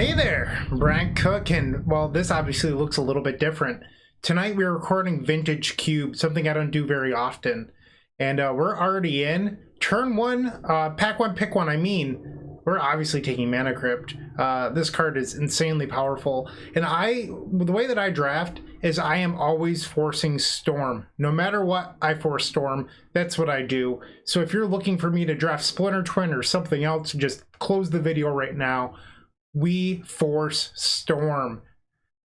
Hey there, Bryant Cook, and well, this obviously looks a little bit different. Tonight we're recording Vintage Cube, something I don't do very often. And we're already in turn one, pack one, pick one. We're obviously taking Mana Crypt. This card is insanely powerful. And the way that I draft is I am always forcing Storm. No matter what, I force Storm. That's what I do. So if you're looking for me to draft Splinter Twin or something else, just close the video right now. We force Storm.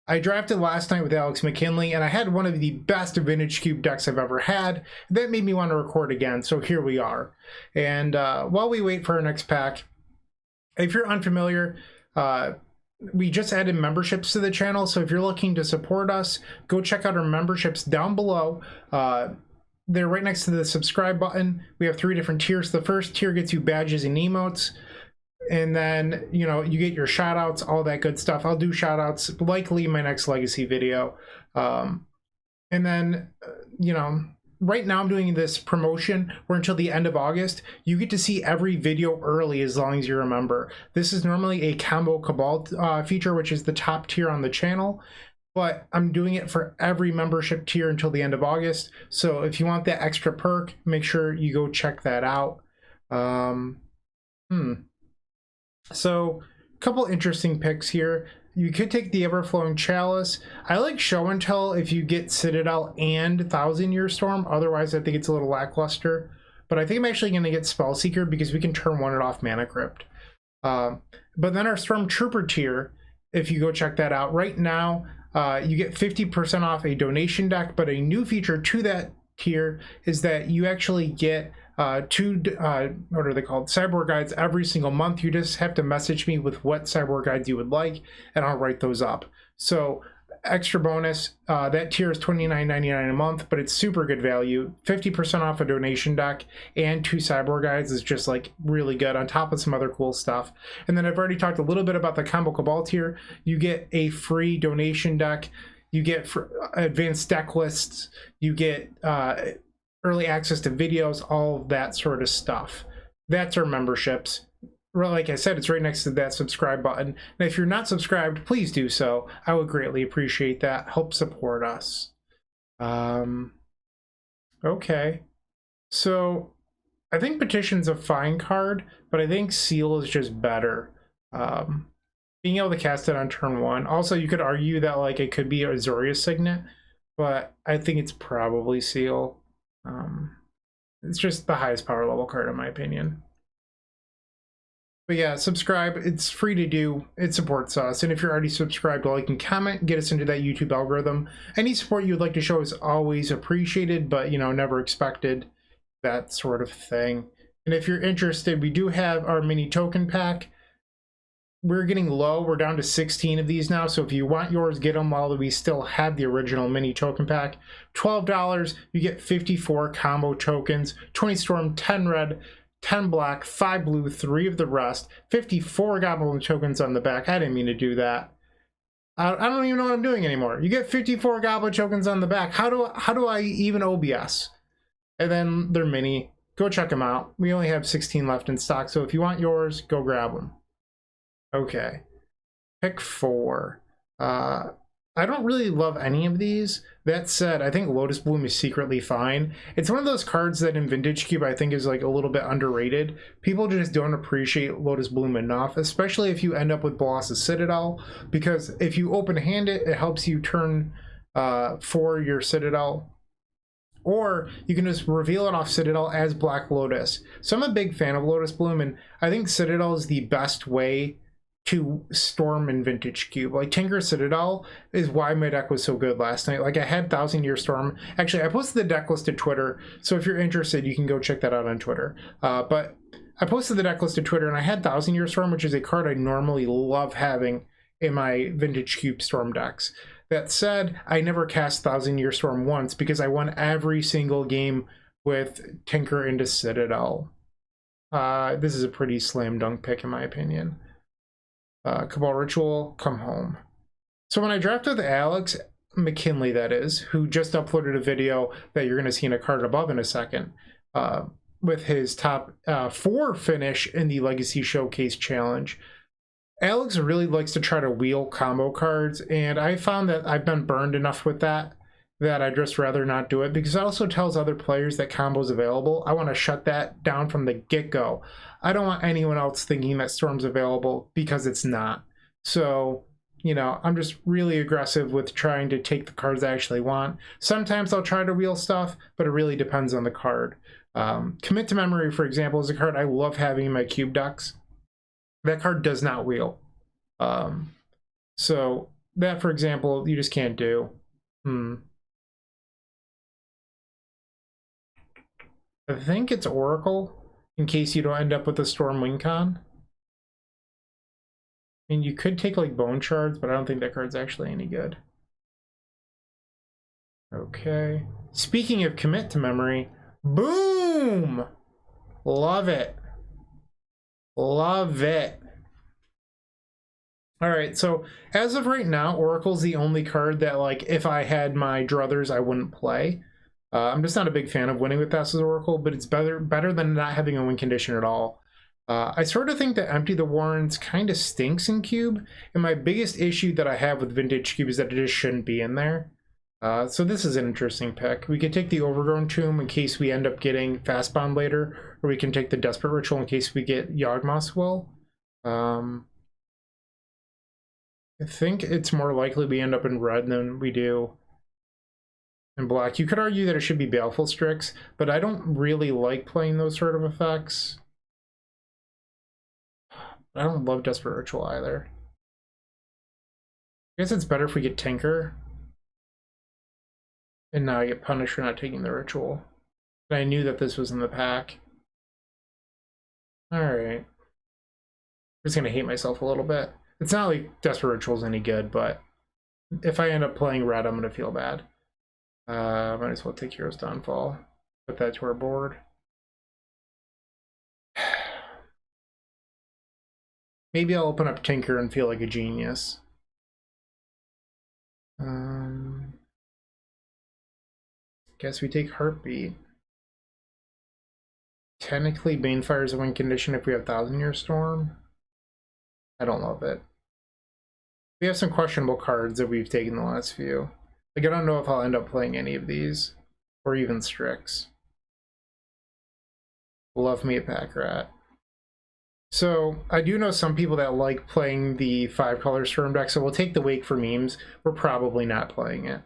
I drafted last night with Alex McKinley, and I had one of the best Vintage Cube decks I've ever had. That made me want to record again, so here we are. And while we wait for our next pack, if you're unfamiliar, we just added memberships to the channel, so if you're looking to support us, go check out our memberships down below. They're right next to the subscribe button. We have 3 different tiers. The first tier gets you badges and emotes. And then, you know, you get your shout outs, all that good stuff. I'll do shout outs likely in my next Legacy video. And then, you know, right now I'm doing this promotion where until the end of August, you get to see every video early as long as you're a member. This is normally a Combo Cabal feature, which is the top tier on the channel. But I'm doing it for every membership tier until the end of August. So if you want that extra perk, make sure you go check that out. So, a couple interesting picks here. You could take the Everflowing Chalice. I like Show and Tell if you get Citadel and 1,000 Year Storm. Otherwise, I think it's a little lackluster. But I think I'm actually going to get Spellseeker because we can turn one it off Mana Crypt. But then our Stormtrooper tier, if you go check that out, right now you get 50% off a donation deck. But a new feature to that tier is that you actually get what are they called? Cyborg guides every single month. You just have to message me with what cyborg guides you would like, and I'll write those up. So extra bonus, that tier is $29.99 a month, but it's super good value. 50% off a donation deck and 2 cyborg guides is just like really good on top of some other cool stuff. And then I've already talked a little bit about the Combo Cabal tier. You get a free donation deck. You get advanced deck lists. You get early access to videos, all of that sort of stuff. That's our memberships. Like I said, it's right next to that subscribe button. And if you're not subscribed, please do so. I would greatly appreciate that. Help support us. Okay. So I think Petition's a fine card, but I think Seal is just better. Being able to cast it on turn 1. Also, you could argue that like it could be a Azuria Signet, but I think it's probably Seal. It's just the highest power level card in my opinion. But yeah, subscribe. It's free to do. It supports us. And if you're already subscribed, like and comment, get us into that YouTube algorithm. Any support you would like to show is always appreciated, but you know, never expected, that sort of thing. And if you're interested, we do have our mini token pack. We're getting low. We're down to 16 of these now. So if you want yours, get them while we still have the original mini token pack. $12, you get 54 combo tokens, 20 storm, 10 red, 10 black, 5 blue, 3 of the rest, 54 goblin tokens on the back. I didn't mean to do that. I don't even know what I'm doing anymore. You get 54 goblin tokens on the back. How do I even OBS? And then they're mini. Go check them out. We only have 16 left in stock. So if you want yours, go grab them. Okay, pick 4. I don't really love any of these. That said, I think Lotus Bloom is secretly fine. It's one of those cards that in Vintage Cube I think is like a little bit underrated. People just don't appreciate Lotus Bloom enough, especially if you end up with Bolas's Citadel, because if you open hand it, it helps you turn for your Citadel. Or you can just reveal it off Citadel as Black Lotus. So I'm a big fan of Lotus Bloom, and I think Citadel is the best way to storm in Vintage Cube. Like Tinker Citadel is why my deck was so good last night. Like I had 1,000 Year Storm. Actually, I posted the deck list to Twitter, so if you're interested, you can go check that out on Twitter. But I posted the deck list to Twitter, and I had 1,000 Year Storm, which is a card I normally love having in my Vintage Cube Storm decks. That said, I never cast 1,000 Year Storm once because I won every single game with Tinker into Citadel. This is a pretty slam dunk pick in my opinion. Cabal Ritual, come home. So when I drafted with Alex McKinley, that is, who just uploaded a video that you're going to see in a card above in a second, with his top 4 finish in the Legacy Showcase Challenge, Alex really likes to try to wheel combo cards, and I found that I've been burned enough with that I'd just rather not do it, because it also tells other players that combo's available. I want to shut that down from the get-go. I don't want anyone else thinking that Storm's available because it's not. So, you know, I'm just really aggressive with trying to take the cards I actually want. Sometimes I'll try to wheel stuff, but it really depends on the card. Commit to Memory, for example, is a card I love having in my cube decks. That card does not wheel. So that, for example, you just can't do. I think it's Oracle, in case you don't end up with a Storm win con. I mean, you could take like Bone Shards, but I don't think that card's actually any good. Okay. Speaking of Commit to Memory, boom! Love it. Love it. All right, so as of right now, Oracle's the only card that, like, if I had my druthers, I wouldn't play. I'm just not a big fan of winning with Fast as Oracle, but it's better than not having a win condition at all. I sort of think that Empty the Warrens kind of stinks in Cube, and my biggest issue that I have with Vintage Cube is that it just shouldn't be in there. So this is an interesting pick. We could take the Overgrown Tomb in case we end up getting Fastbound later, or we can take the Desperate Ritual in case we get Yawgmoth's Will. I think it's more likely we end up in red than we do in black. You could argue that it should be Baleful Strix, but I don't really like playing those sort of effects. I don't love Desperate Ritual either. I guess it's better if we get Tinker. And now I get punished for not taking the Ritual. But I knew that this was in the pack. Alright. I'm just gonna hate myself a little bit. It's not like Desperate Ritual's any good, but if I end up playing red, I'm gonna feel bad. Might as well take Hero's Downfall. Put that to our board. Maybe I'll open up Tinker and feel like a genius. Guess we take Heartbeat. Technically, Banefire is a win condition if we have 1000-Year Storm. I don't love it. We have some questionable cards that we've taken the last few. Like, I don't know if I'll end up playing any of these, or even Strix. Love me a Pack Rat. So, I do know some people that like playing the 5-color Storm deck, so we'll take the Wake for memes. We're probably not playing it.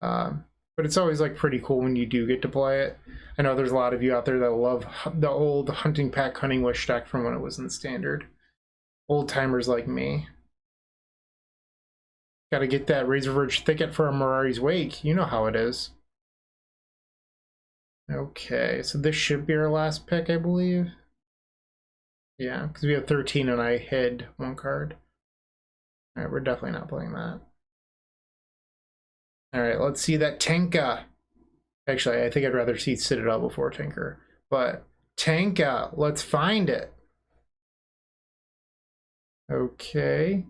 But it's always like pretty cool when you do get to play it. I know there's a lot of you out there that love the old Hunting Pack Cunning Wish deck from when it was in Standard. Old timers like me. Gotta get that Razor Verge Thicket for a Mirari's Wake. You know how it is. Okay, so this should be our last pick, I believe. Yeah, because we have 13 and I hid one card. Alright, we're definitely not playing that. Alright, let's see that Tenka. Actually, I think I'd rather see Citadel before Tinker. But Tenka, let's find it. Okay.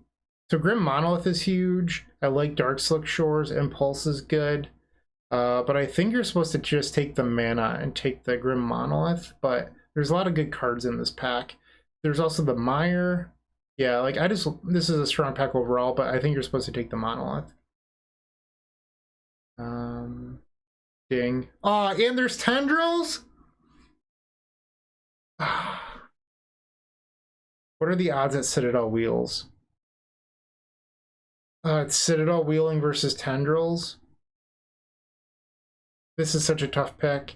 So Grim Monolith is huge. I like Darkslick Shores. Impulse is good. But I think you're supposed to just take the mana and take the Grim Monolith. But there's a lot of good cards in this pack. There's also the Mire. Yeah, like this is a strong pack overall, but I think you're supposed to take the Monolith. Ding. Oh, and there's Tendrils? What are the odds that Citadel wheels? It's Citadel wheeling versus Tendrils. This is such a tough pick.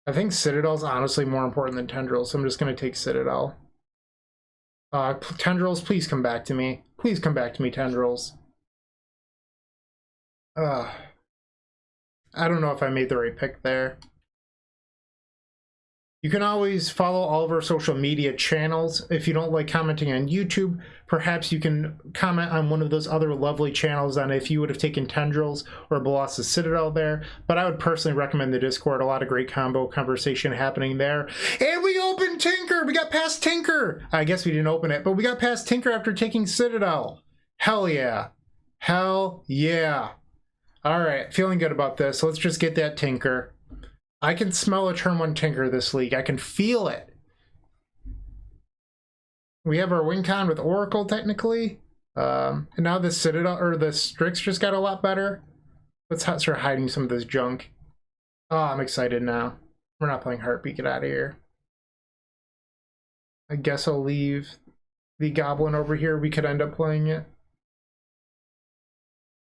I think Citadel's honestly more important than Tendrils, so I'm just going to take Citadel. Tendrils, please come back to me. Please come back to me, Tendrils. I don't know if I made the right pick there. You can always follow all of our social media channels. If you don't like commenting on YouTube, perhaps you can comment on one of those other lovely channels on if you would have taken Tendrils or Bolas's Citadel there. But I would personally recommend the Discord. A lot of great combo conversation happening there. And we opened Tinker! We got past Tinker! I guess we didn't open it, but we got past Tinker after taking Citadel. Hell yeah. Hell yeah. Alright, feeling good about this. Let's just get that Tinker. I can smell a turn 1 Tinker this league. I can feel it. we have our win con with Oracle technically. And now the Citadel or the Strix just got a lot better. Let's start hiding some of this junk. Oh, I'm excited now. We're not playing Heartbeat. Get out of here. I guess I'll leave the Goblin over here. We could end up playing it.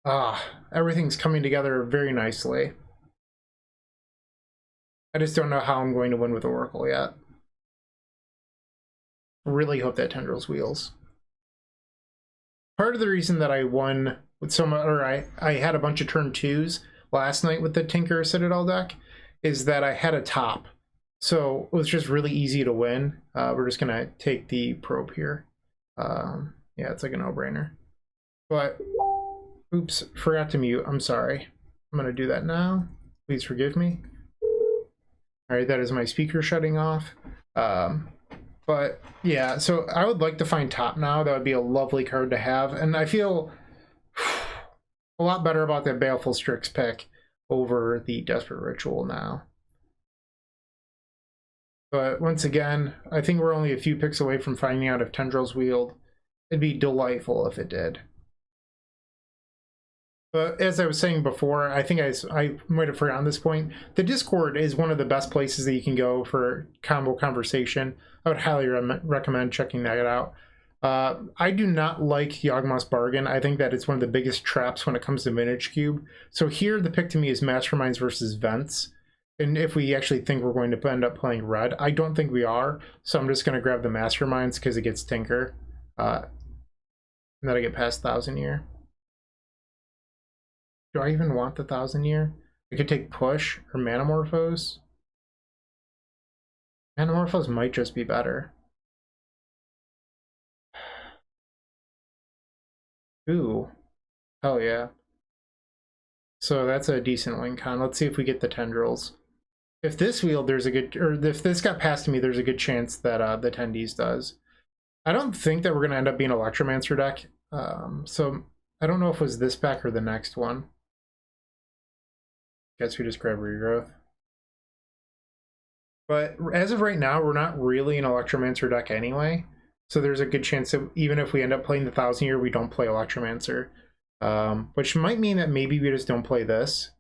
Ah, everything's coming together very nicely. I just don't know how I'm going to win with Oracle yet. Really hope that Tendrils wheels. Part of the reason that I won with some, or I had a bunch of turn 2s last night with the Tinker Citadel deck is that I had a top. So it was just really easy to win. We're just gonna take the probe here. Yeah, it's like a no-brainer. But, oops, forgot to mute, I'm sorry. I'm gonna do that now. Please forgive me. All right, that is my speaker shutting off. But yeah, so I would like to find top now. That would be a lovely card to have. And I feel a lot better about that Baleful Strix pick over the Desperate Ritual now. But once again, I think we're only a few picks away from finding out if Tendrils wheeled. It'd be delightful if it did. But as I was saying before, I think I might have forgotten this point. The Discord is one of the best places that you can go for combo conversation. I would highly recommend checking that out. I do not like Yawgmoth's Bargain. I think that it's one of the biggest traps when it comes to Vintage Cube. So here the pick to me is Masterminds versus Vents. And if we actually think we're going to end up playing red, I don't think we are. So I'm just going to grab the Masterminds because it gets Tinker. And then I get past 1,000 Year. Do I even want the 1,000 Year? I could take Push or Manamorphose. Manamorphose might just be better. Ooh. Hell yeah. So that's a decent win con. Let's see if we get the Tendrils. If this wheeled, there's a good, or if this got past me, there's a good chance that the Tendies does. I don't think that we're going to end up being Electromancer deck. So I don't know if it was this pack or the next one. Guess we just grab Regrowth. But as of right now, we're not really an Electromancer deck anyway. So there's a good chance that even if we end up playing the 1,000 Year, we don't play Electromancer. Which might mean that maybe we just don't play this.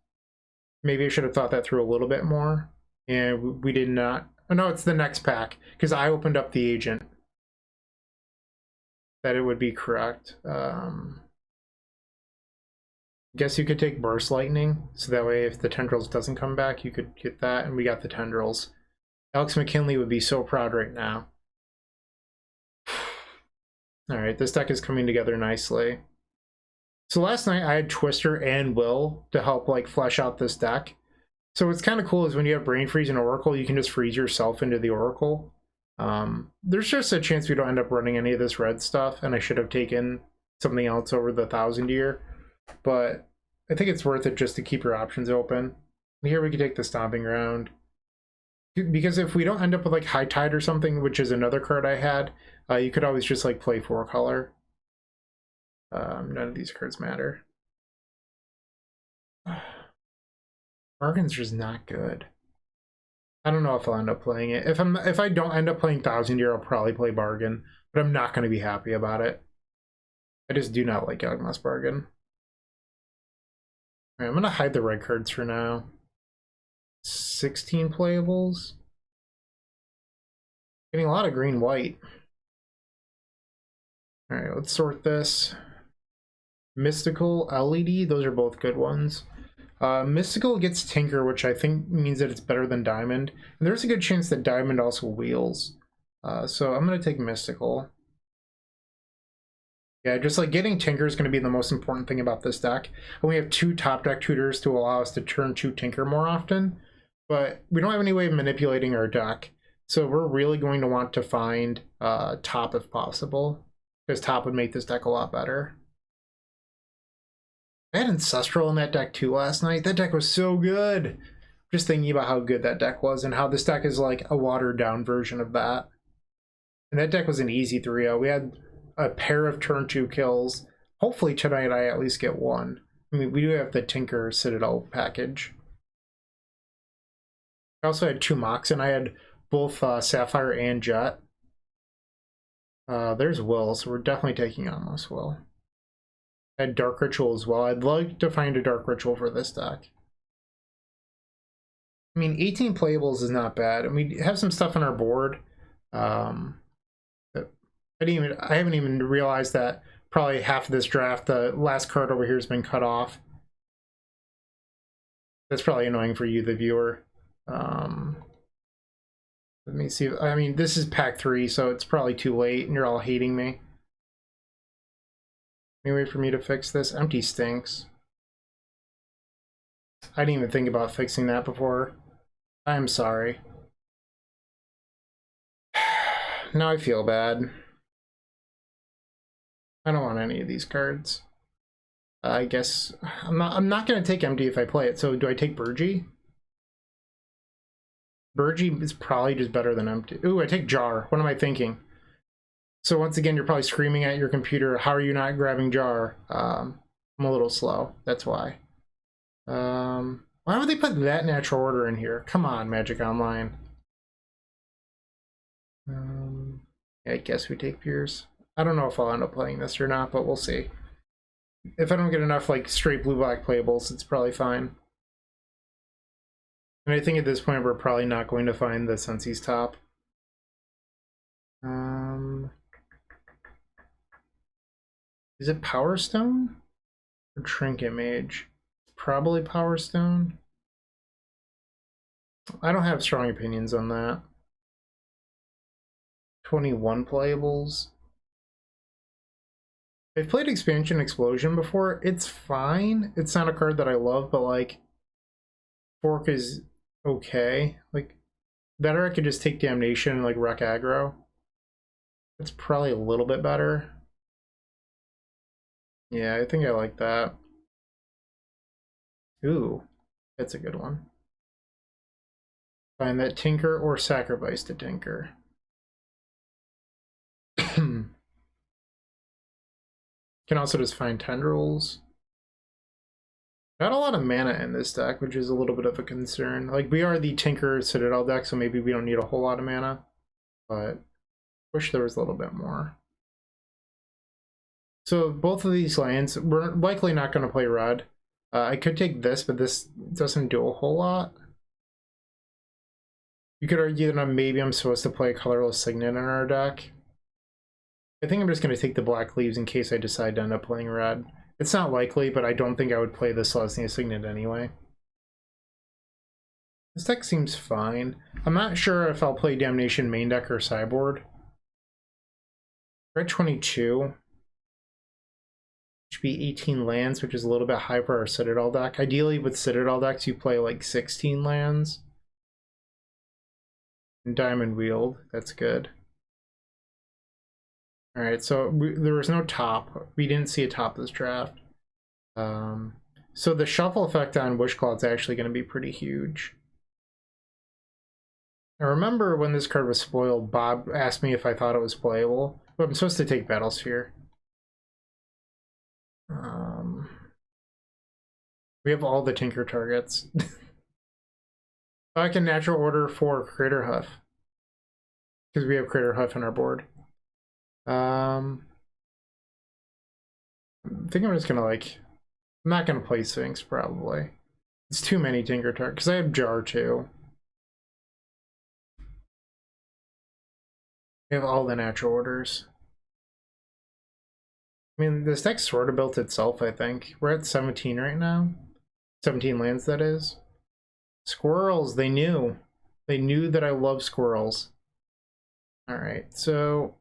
Maybe I should have thought that through a little bit more. And we did not. Oh no, it's the next pack. Because I opened up the agent. That it would be correct. Guess you could take Burst Lightning. So that way if the Tendrils doesn't come back, you could get that. And we got the Tendrils. Alex McKinley would be so proud right now. Alright, this deck is coming together nicely. So last night I had Twister and Will to help like flesh out this deck. So what's kind of cool is when you have Brain Freeze and Oracle, you can just freeze yourself into the Oracle. There's just a chance we don't end up running any of this red stuff, and I should have taken something else over the 1,000 Year. But I think it's worth it just to keep your options open. Here we can take the Stomping Ground. Because if we don't end up with like High Tide or something, which is another card I had, you could always just like play 4-color. None of these cards matter. Bargain's just not good. I don't know if I'll end up playing it. If I don't end up playing 1,000 Year, I'll probably play Bargain, but I'm not going to be happy about it. I just do not like Yawgmoth's Bargain. Alright, I'm going to hide the red cards for now. 16 playables. Getting a lot of green-white. Alright, let's sort this. Mystical, LED, those are both good ones. Mystical gets Tinker, which I think means that it's better than Diamond. And there's a good chance that Diamond also wheels. So I'm going to take Mystical. Yeah, just like getting Tinker is going to be the most important thing about this deck. And we have 2 top deck tutors to allow us to turn 2 Tinker more often. But we don't have any way of manipulating our deck. So we're really going to want to find top if possible. Because top would make this deck a lot better. I had Ancestral in that deck too last night. That deck was so good. Just thinking about how good that deck was and how this deck is like a watered down version of that. And that deck was an easy 3-0. We had a pair of turn 2 kills. Hopefully tonight I at least get one. I mean, we do have the Tinker Citadel package. I also had 2 Mox and I had both Sapphire and Jet. There's Will, so we're definitely taking on this Will. I had Dark Ritual as well. I'd like to find a Dark Ritual for this deck. I mean, 18 playables is not bad, and we have some stuff on our board. I haven't even realized that probably half of this draft, the last card over here has been cut off. That's probably annoying for you, the viewer. Let me see. I mean, this is pack 3, so it's probably too late, and you're all hating me. Any way for me to fix this? Empty stinks. I didn't even think about fixing that before. I'm sorry. Now I feel bad. I don't want any of these cards. I guess I'm not going to take empty if I play it. So do I take Burgie? Burgie is probably just better than empty. Ooh, I take Jar. What am I thinking? So once again, you're probably screaming at your computer, how are you not grabbing Jar? I'm a little slow. That's why. Why would they put that natural order in here? Come on, Magic Online. Yeah, I guess we take Pierce. I don't know if I'll end up playing this or not, but we'll see. If I don't get enough like straight blue-black playables, it's probably fine. And I think at this point we're probably not going to find the Sensi's top. Is it Power Stone or Trinket Mage? Probably Power Stone. I don't have strong opinions on that. 21 playables. I've played Expansion Explosion before. It's fine. It's not a card that I love, but like Fork is okay. Like better I could just take Damnation and like wreck aggro. It's probably a little bit better. Yeah, I think I like that. Ooh, that's a good one. Find that Tinker or sacrifice to Tinker. Can also just find Tendrils. Not a lot of mana in this deck, which is a little bit of a concern. Like, we are the Tinker Citadel deck, so maybe we don't need a whole lot of mana. But wish there was a little bit more. So both of these lands, we're likely not going to play red. I could take this, but this doesn't do a whole lot. You could argue that maybe I'm supposed to play a colorless Signet in our deck. I think I'm just going to take the black leaves in case I decide to end up playing red. It's not likely, but I don't think I would play the Selesnya Signet anyway. This deck seems fine. I'm not sure if I'll play Damnation main deck or sideboard. Red 22. Should be 18 lands, which is a little bit high for our Citadel deck. Ideally, with Citadel decks, you play like 16 lands. And Diamond Wield, that's good. Alright, so there was no top. We didn't see a top this draft. So the shuffle effect on Wish Cloud is actually going to be pretty huge. I remember when this card was spoiled, Bob asked me if I thought it was playable. But I'm supposed to take Battlesphere. We have all the Tinker targets. I can natural order for Crater Huff. Because we have Crater Huff on our board. I think I'm just gonna like... I'm not gonna play Sphinx, probably. It's too many Tinker targets, because I have Jar too. We have all the natural orders. I mean, this deck sort of built itself, I think. We're at 17 right now. 17 lands, that is. Squirrels, they knew. They knew that I love squirrels. Alright, so...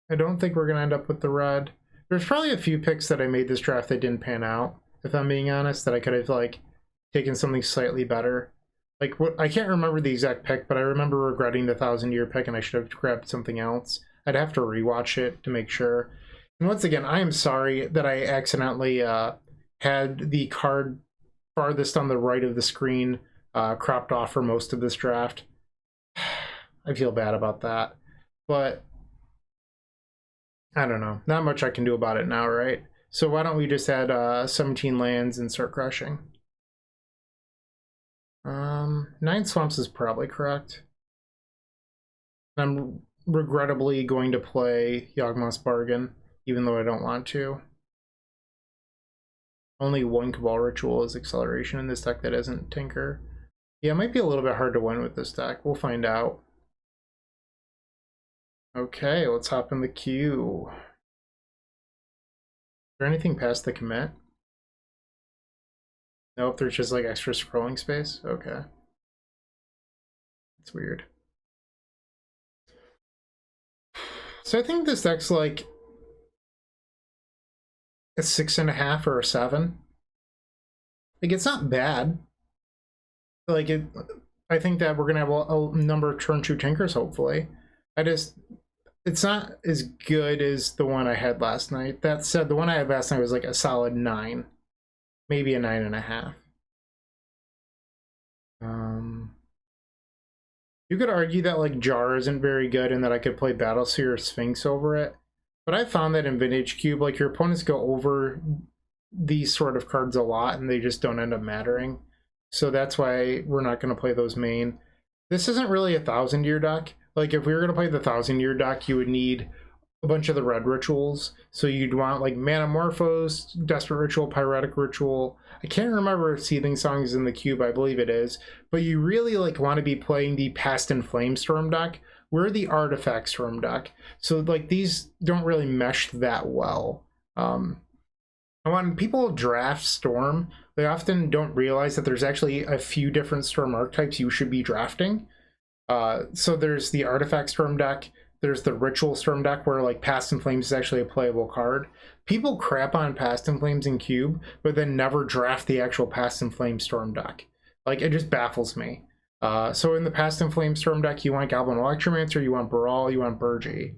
I don't think we're going to end up with the red. There's probably a few picks that I made this draft that didn't pan out, if I'm being honest, that I could have, like, taken something slightly better. Like, what I can't remember the exact pick, but I remember regretting the 1,000-year pick and I should have grabbed something else. I'd have to rewatch it to make sure. And once again, I am sorry that I accidentally had the card farthest on the right of the screen cropped off for most of this draft. I feel bad about that. But, I don't know. Not much I can do about it now, right? So why don't we just add 17 lands and start crushing? 9 swamps is probably correct. I'm regrettably going to play Yawgmoth's Bargain, even though I don't want to. Only one Cabal Ritual is acceleration in this deck that isn't Tinker. Yeah, it might be a little bit hard to win with this deck. We'll find out. Okay, let's hop in the queue. Is there anything past the commit? Nope, there's just like extra scrolling space. Okay. It's weird. So I think this deck's like a 6.5 or a 7. Like, it's not bad. Like, I think that we're gonna have a number of turn 2 Tinkers, hopefully. It's not as good as the one I had last night. That said, the one I had last night was like a solid 9. Maybe a 9.5. You could argue that like Jar isn't very good and that I could play Battleseer or Sphinx over it. But I found that in Vintage Cube, like, your opponents go over these sort of cards a lot and they just don't end up mattering. So that's why we're not going to play those main. This isn't really a 1,000-year deck. Like, if we were going to play the 1,000-year deck, you would need a bunch of the red rituals. So you'd want like Manamorphose, Desperate Ritual, Pyretic Ritual. I can't remember if Seething Song is in the cube. I believe it is. But you really like want to be playing the Past and Flame Storm deck. We're the Artifact Storm deck. So like these don't really mesh that well. When people draft Storm, they often don't realize that there's actually a few different Storm archetypes you should be drafting. So there's the Artifact Storm deck. There's the Ritual Storm deck where like Past and Flames is actually a playable card. People crap on Past and Flames in Cube, but then never draft the actual Past and Flames Storm deck. Like, it just baffles me. So in the Past and Flames Storm deck, you want Goblin Electromancer, you want Baral, you want Burgi.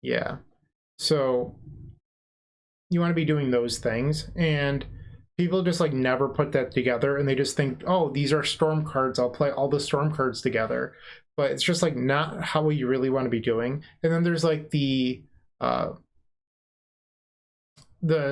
Yeah. So you want to be doing those things, and people just like never put that together, and they just think, oh, these are Storm cards, I'll play all the Storm cards together. But it's just like not how you really want to be doing. And then there's like the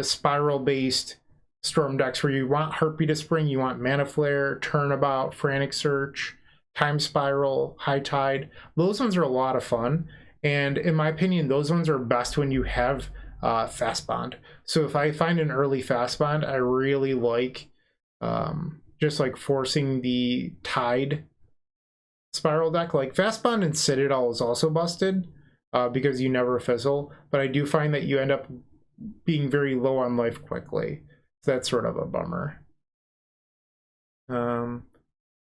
spiral based Storm decks where you want Heartbeat of Spring, you want Mana Flare, Turnabout, Frantic Search, Time Spiral, High Tide. Those ones are a lot of fun, and in my opinion, those ones are best when you have Fast Bond. So if I find an early Fast Bond, I really like just like forcing the Tide Spiral deck. Like Fast Bond and Citadel is also busted because you never fizzle, but I do find that you end up being very low on life quickly. So that's sort of a bummer.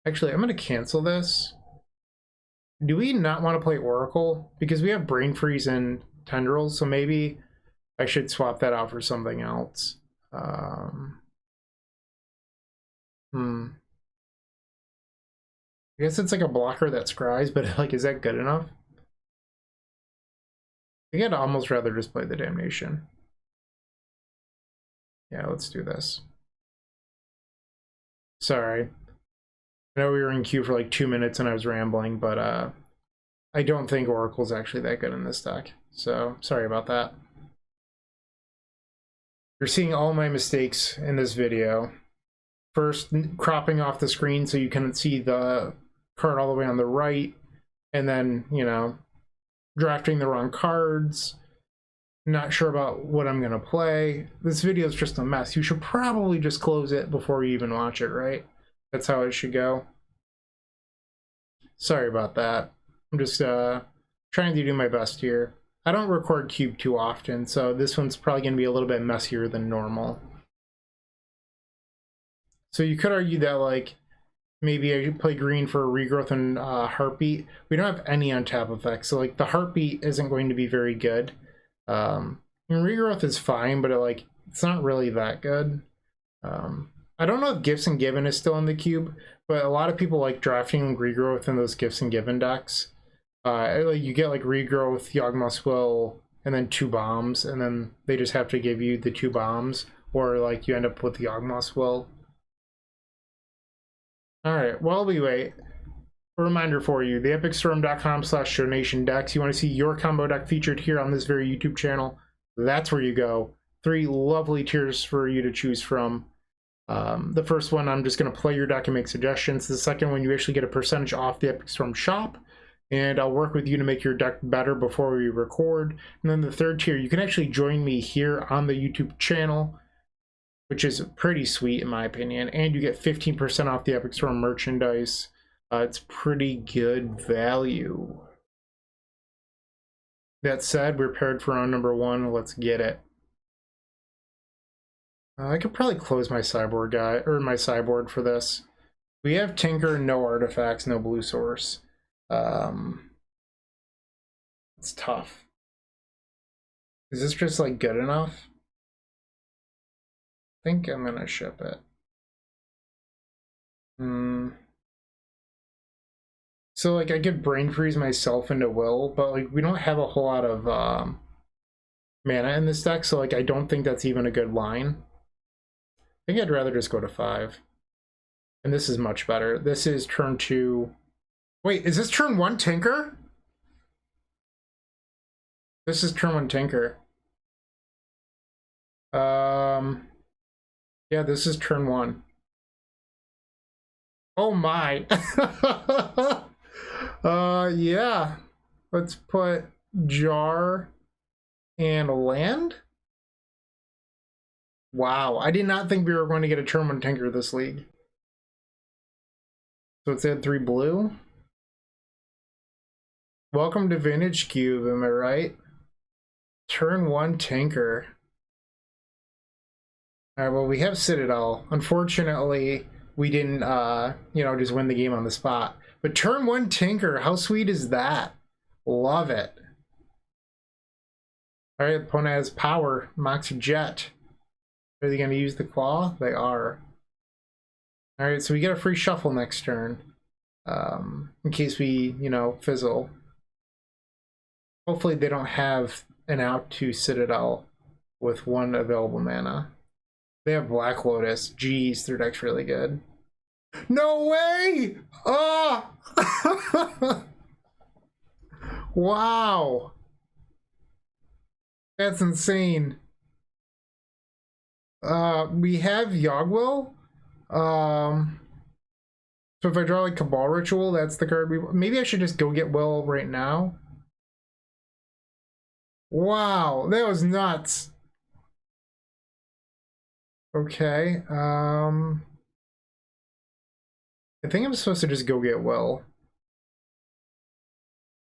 Actually, I'm going to cancel this. Do we not want to play Oracle? Because we have Brain Freeze and Tendrils, so maybe I should swap that out for something else. I guess it's like a blocker that scries, but like, is that good enough? I think I'd almost rather just play the Damnation. Yeah, let's do this. Sorry. I know we were in queue for like 2 minutes and I was rambling, but I don't think Oracle's actually that good in this deck. So, sorry about that. You're seeing all my mistakes in this video. First, cropping off the screen so you can see the card all the way on the right, and then, you know, drafting the wrong cards, not sure about what I'm gonna play. This video is just a mess. You should probably just close it before you even watch it, right? That's how it should go. Sorry about that. I'm just trying to do my best here. I don't record Cube too often, so this one's probably gonna be a little bit messier than normal. So you could argue that like maybe I should play green for Regrowth and Heartbeat. We don't have any untap effects, so like the Heartbeat isn't going to be very good. Regrowth is fine, but it's not really that good. I don't know if Gifts and Given is still in the cube, but a lot of people like drafting Regrowth in those Gifts and Given decks. You get like Regrowth, Yawgmoth's Will, and then 2 bombs, and then they just have to give you the 2 bombs, or like you end up with Yawgmoth's Will. Alright, while we wait, a reminder for you, the epicstorm.com/donation decks. You want to see your combo deck featured here on this very YouTube channel? That's where you go. 3 lovely tiers for you to choose from. The first one, I'm just going to play your deck and make suggestions. The second one, you actually get a percentage off the Epic Storm shop, and I'll work with you to make your deck better before we record. And then the third tier, you can actually join me here on the YouTube channel, which is pretty sweet in my opinion, and you get 15% off the Epic Storm merchandise. It's pretty good value. That said, we're paired for round number 1. Let's get it. I could probably close my sideboard guy or my sideboard for this. We have Tinker, no artifacts, no blue source. It's tough. Is this just like good enough? I think I'm gonna ship it. So like I could brain freeze myself into will, but like we don't have a whole lot of mana in this deck, so like I don't think that's even a good line. I think I'd rather just go to 5. And this is much better. This is turn 2. Wait, is this turn 1 Tinker? This is turn 1 Tinker. Yeah, this is turn 1. Oh my. Yeah. Let's put jar and land. Wow, I did not think we were going to get a turn 1 Tinker this league. So it's at 3 blue. Welcome to Vintage Cube, am I right? Turn 1 Tinker. Alright, well, we have Citadel. Unfortunately, we didn't, you know, just win the game on the spot. But turn 1 Tinker, how sweet is that? Love it. Alright, opponent has power. Mox Jet. Are they going to use the claw? They are. Alright, so we get a free shuffle next turn. In case we, you know, fizzle. Hopefully they don't have an out to Citadel with 1 available mana. They have Black Lotus. Jeez, their deck's really good. No way! Oh! Wow. That's insane. We have Yogwell. So if I draw like Cabal Ritual, that's the card we... Maybe I should just go get Will right now. Wow, that was nuts. Okay, I think I'm supposed to just go get Will.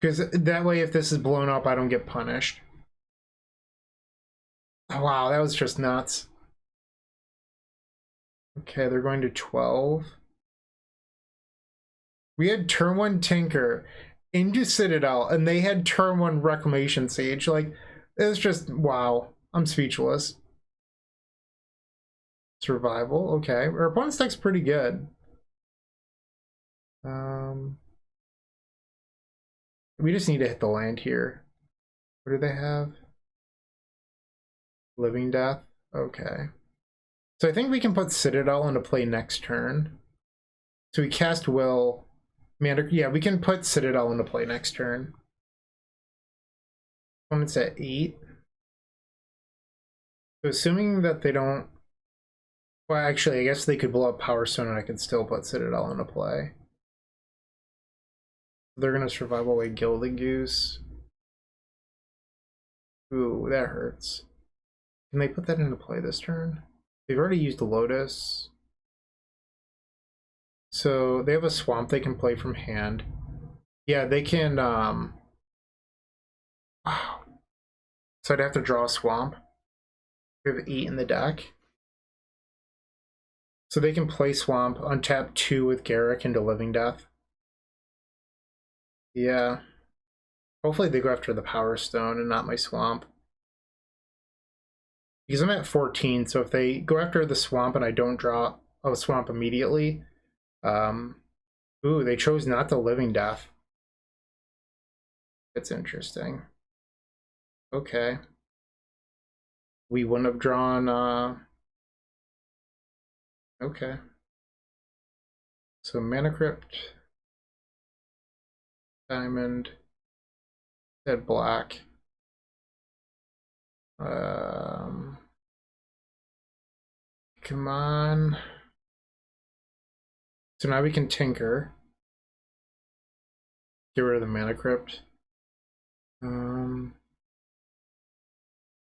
Because that way, if this is blown up, I don't get punished. Wow, that was just nuts. Okay, they're going to 12. We had turn 1 Tinker into Citadel, and they had turn 1 Reclamation Sage. Like, it's just, wow. I'm speechless. Survival, okay. Our opponent's deck's pretty good. We just need to hit the land here. What do they have? Living Death? Okay. So I think we can put Citadel into play next turn. So we cast Will. Yeah, we can put Citadel into play next turn. Opponent's at 8. So assuming that they don't... Well, actually, I guess they could blow up Power Stone and I can still put Citadel into play. They're going to survival away Gilded Goose. Ooh, that hurts. Can they put that into play this turn? They've already used Lotus. So they have a swamp they can play from hand. Yeah, they can, wow. So I'd have to draw a swamp. We have 8 in the deck. So they can play swamp, untap 2 with Garrick into Living Death. Yeah. Hopefully they go after the Power Stone and not my swamp. Because I'm at 14, so if they go after the swamp and I don't draw a swamp immediately, ooh, they chose not to Living Death. It's interesting. Okay. We wouldn't have drawn, okay. So Mana Crypt, Diamond, Dead Black. Come on. So now we can tinker. Get rid of the mana crypt.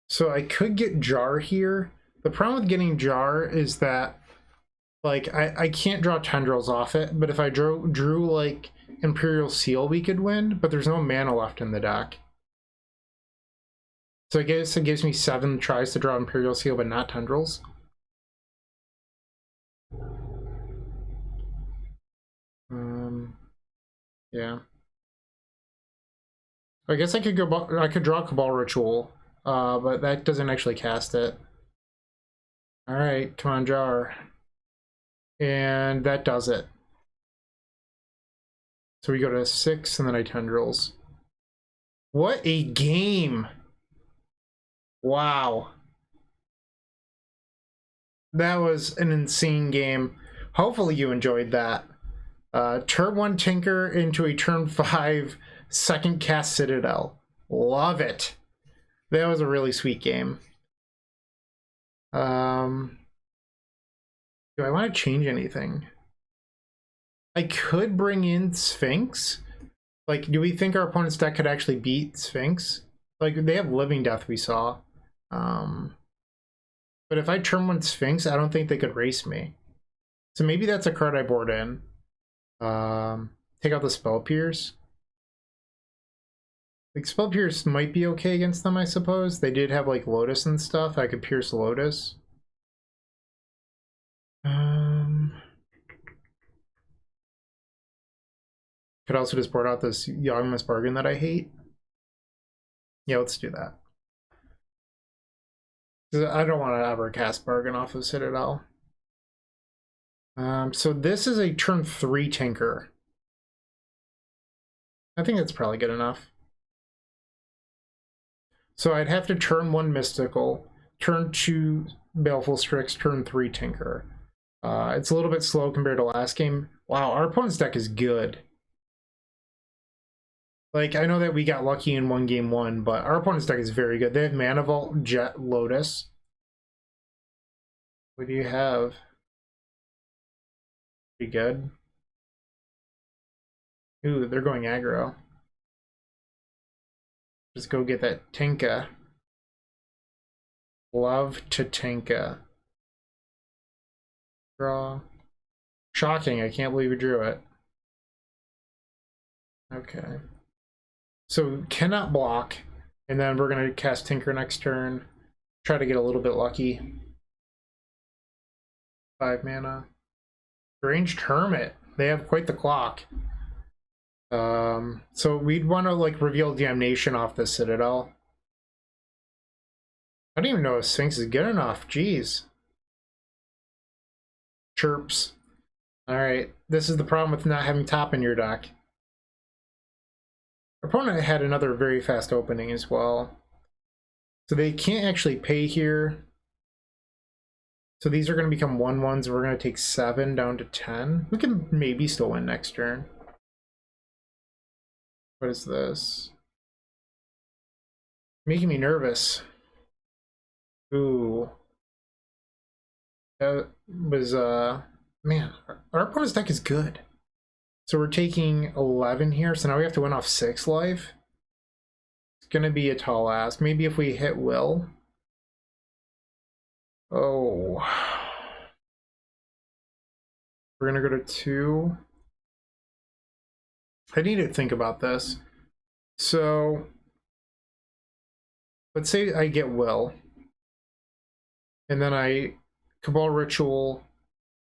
So I could get Jar here. The problem with getting Jar is that, like, I can't draw tendrils off it, but if I drew like Imperial Seal, we could win, but there's no mana left in the deck. So I guess it gives me 7 tries to draw Imperial Seal, but not tendrils. Yeah. I guess I could draw Cabal Ritual, but that doesn't actually cast it. All right, come on, Jar. And that does it. So we go to 6, and then I tendrils. What a game! Wow. That was an insane game. Hopefully you enjoyed that. Turn 1 Tinker into a turn 5 second cast Citadel. Love it. That was a really sweet game. Do I want to change anything? I could bring in Sphinx. Like, do we think our opponent's deck could actually beat Sphinx? Like, they have Living Death, we saw. But if I turn 1 Sphinx, I don't think they could race me. So maybe that's a card I board in. Take out the Spell Pierce. Like, Spell Pierce might be okay against them, I suppose. They did have, like, Lotus and stuff. I could Pierce Lotus. Could also just board out this Yawgmoth's Bargain that I hate. Yeah, let's do that. I don't want to ever cast Bargain off of Citadel. So this is a turn 3 Tinker. I think that's probably good enough. So I'd have to turn 1 Mystical, turn 2 Baleful Strix, turn 3 Tinker. It's a little bit slow compared to last game. Wow, our opponent's deck is good. Like, I know that we got lucky in game 1, but our opponent's deck is very good. They have Mana Vault, Jet, Lotus. What do you have? Pretty good. Ooh, they're going aggro. Just go get that Tinka. Love to Tinka. Draw. Shocking, I can't believe we drew it. Okay. So cannot block, and then we're gonna cast Tinker next turn. Try to get a little bit lucky. 5 mana. Ranged Hermit. They have quite the clock. So we'd want to like reveal Damnation off the Citadel. I don't even know if Sphinx is good enough. Jeez. Chirps. Alright, this is the problem with not having top in your deck. Our opponent had another very fast opening as well. So they can't actually pay here. So these are going to become 1/1s. We're going to take 7 down to 10. We can maybe still win next turn. What is this? Making me nervous. Ooh. That was, man, our opponent's deck is good. So we're taking 11 here, so now we have to win off 6 life. It's gonna be a tall ask. Maybe if we hit Will. Oh. We're gonna go to 2. I need to think about this. So, let's say I get Will. And then I Cabal Ritual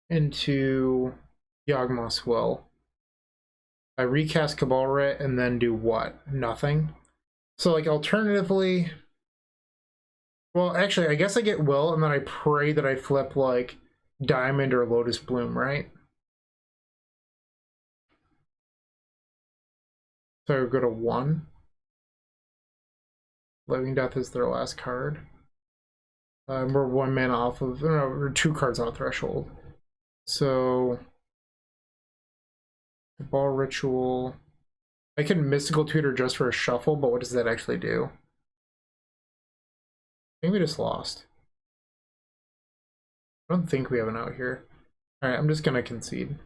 into Yawgmoth's Will. I recast Cabal Rit and then do what? Nothing. So like alternatively, well actually I guess I get Will and then I pray that I flip like Diamond or Lotus Bloom, right? So I would go to 1. Living Death is their last card. We're 1 mana off of, no, we're 2 cards on threshold. So Ball Ritual. I can Mystical Tutor just for a shuffle, but what does that actually do? I think we just lost. I don't think we have an out here. Alright, I'm just gonna concede.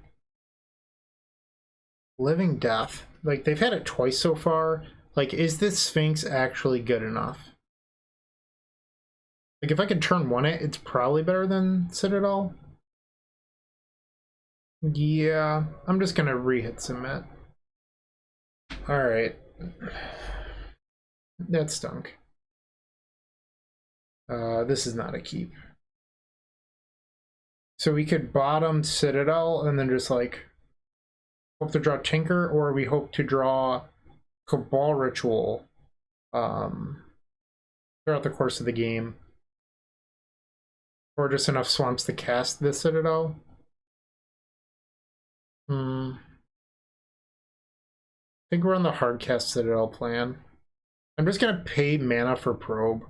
Living Death. Like, they've had it twice so far. Like, is this Sphinx actually good enough? Like, if I could turn one it, it's probably better than Citadel. Yeah, I'm just gonna re-hit submit. Alright. That stunk. This is not a keep. So we could bottom Citadel and then just like hope to draw Tinker, or we hope to draw Cabal Ritual throughout the course of the game. Or just enough swamps to cast the Citadel. I think we're on the hard cast Citadel plan. I'm just gonna pay mana for Probe.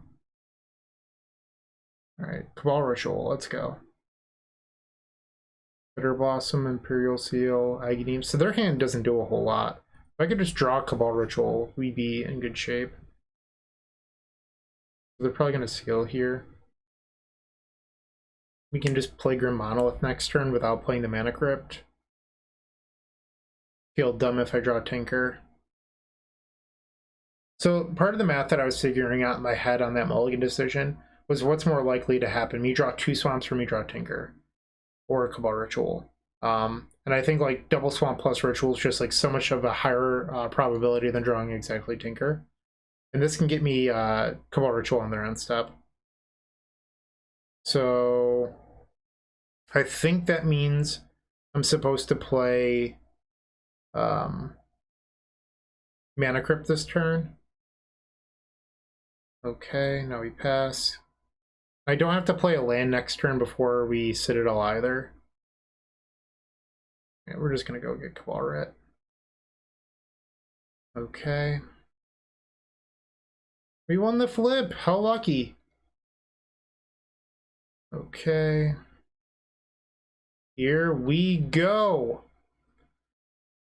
Alright, Cabal Ritual, let's go. Bitter Blossom, Imperial Seal, Aghanim. So their hand doesn't do a whole lot. If I could just draw Cabal Ritual, we'd be in good shape. They're probably gonna seal here. We can just play Grim Monolith next turn without playing the Mana Crypt. Feel dumb if I draw Tinker. So part of the math that I was figuring out in my head on that mulligan decision was what's more likely to happen. Me draw 2 swamps or me draw Tinker. Or a Cabal Ritual. And I think like double swamp plus ritual is just like so much of a higher probability than drawing exactly Tinker. And this can get me Cabal Ritual on their end step. So I think that means I'm supposed to play Mana Crypt this turn. Okay, now we pass. I don't have to play a land next turn before we Citadel either. Yeah, we're just gonna go get Cabal Ret. Okay. We won the flip! How lucky! Okay. Here we go!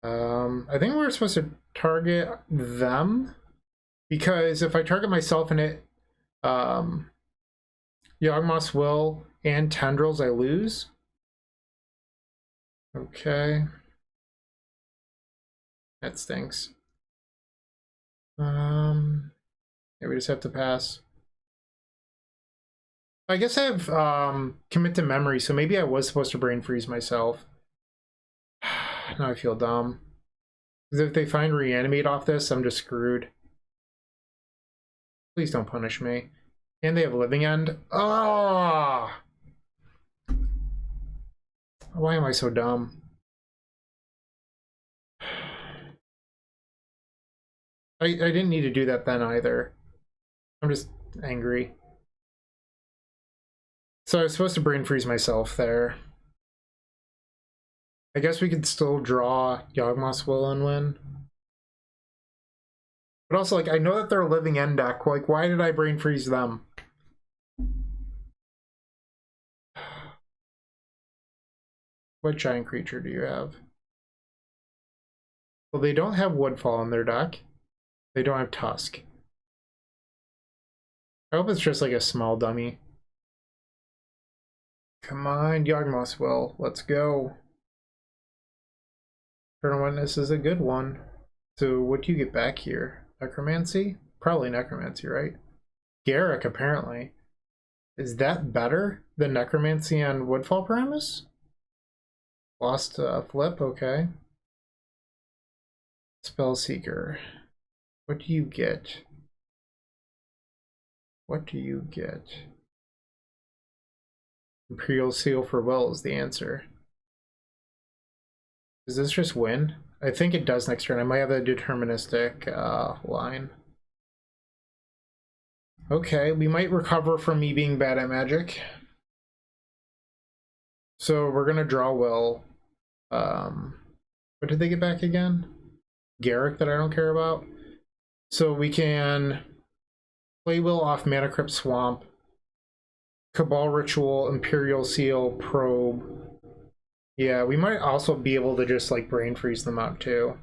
I think we're supposed to target them, because if I target myself and it Yawgmoth's Will and Tendrils, I lose. Okay. That stinks. Yeah, we just have to pass. I guess I have commit to memory, so maybe I was supposed to brain freeze myself. Now I feel dumb. Because if they find reanimate off this, I'm just screwed. Please don't punish me. And they have living end. Ah! Why am I so dumb? I didn't need to do that then either. I'm just angry. So I was supposed to brain freeze myself there. I guess we could still draw Yawgmoth's Will and win. But also, like, I know that they're a living end deck. Like, why did I brain freeze them? What giant creature do you have? Well, they don't have Woodfall in their deck. They don't have Tusk. I hope it's just like a small dummy. Come on, Yawgmoth's Will. Let's go. Eternal Witness is a good one. So what do you get back here? Necromancy? Probably Necromancy, right? Garrick, apparently. Is that better than Necromancy on Woodfall Promise? Lost flip, okay. Spellseeker. What do you get? What do you get? Imperial Seal for Will is the answer. Does this just win? I think it does next turn. I might have a deterministic line. Okay, we might recover from me being bad at Magic. So we're gonna draw Will. What did they get back again? Garrick that I don't care about. So we can play Will off Mana Crypt Swamp, Cabal Ritual, Imperial Seal, Probe. Yeah, we might also be able to just like brain freeze them out too.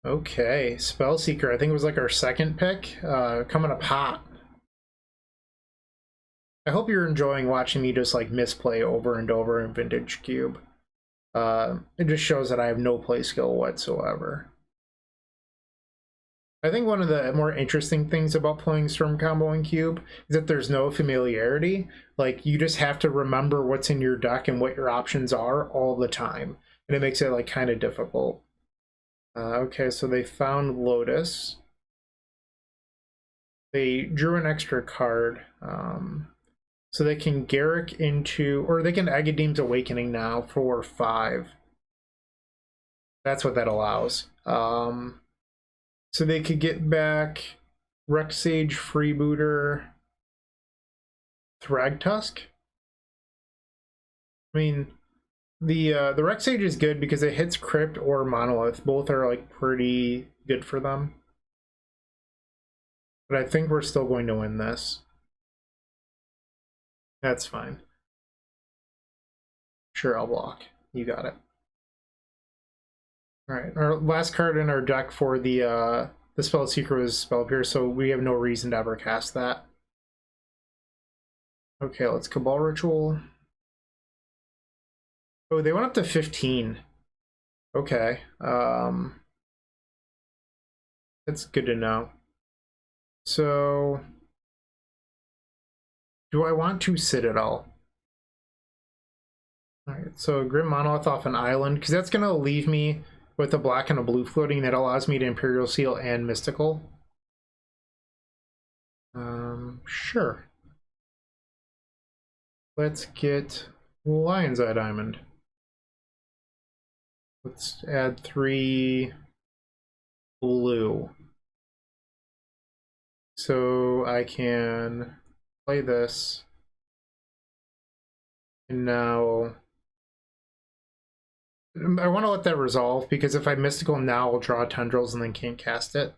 Okay, Spellseeker, I think it was like our second pick, coming up hot. I hope you're enjoying watching me just like misplay over and over in Vintage Cube. It just shows that I have no play skill whatsoever. I think one of the more interesting things about playing Storm Combo in Cube is that there's no familiarity. Like, you just have to remember what's in your deck and what your options are all the time. And it makes it, like, kind of difficult. Okay, so they found Lotus. They drew an extra card. So they can Garrick into, or they can Agadeem's Awakening now for 5. That's what that allows. So they could get back Rexage, Freebooter, Thragtusk. I mean, the Rexage is good because it hits Crypt or Monolith. Both are like pretty good for them. But I think we're still going to win this. That's fine. Sure, I'll block. You got it. All right, our last card in our deck for the Spell Seeker was Spell Pierce, so we have no reason to ever cast that. Okay, let's Cabal Ritual. Oh, they went up to 15. Okay. That's good to know. So, do I want to Citadel? Alright, so Grim Monolith off an island, because that's going to leave me with a black and a blue floating that allows me to Imperial Seal and Mystical. Sure. Let's get Lion's Eye Diamond. Let's add 3 blue. So I can play this. And now I want to let that resolve, because if I Mystical now, I'll draw Tendrils and then can't cast it.